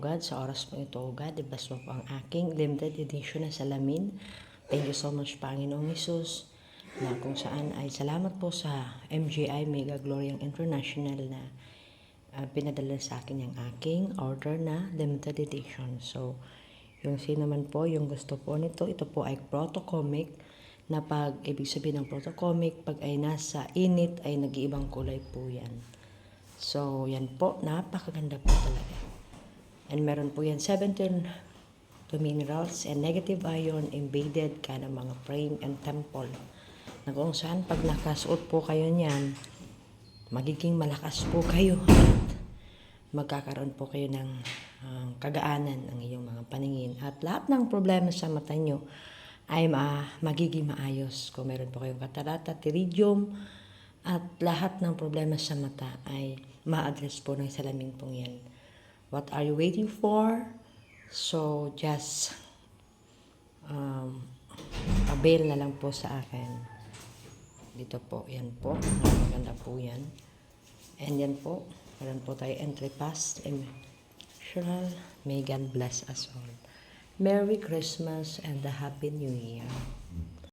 God, sa oras mo ito, O God, i-bless mo po ang aking limited edition na salamin. Thank you so much, Panginoong Hesus, na kung saan ay salamat po sa MGI Mega Gloriang International na pinadala sa akin yung aking order na limited edition. So, yung sino man po, yung gusto po nito, ito po ay protocomic na pag ibig sabihin ng protocomic, pag ay nasa init ay nag-iibang kulay po yan. So, yan po, napakaganda po talaga. And meron po yan 17 minerals and negative ion invaded ka ng mga frame and temple. Na kung saan pag nakasuot po kayo niyan, magiging malakas po kayo at magkakaroon po kayo ng kagaanan ng iyong mga paningin. At lahat ng problema sa mata nyo ay magiging maayos. Kung meron po kayong katarata, pterygium, at lahat ng problema sa mata ay ma-address po ng salamin pong yan. What are you waiting for? So, just avail na lang po sa akin. Dito po, yan po. Maganda po yan. And yan po, meron po tayo entry pass. May God bless us all. Merry Christmas and a Happy New Year.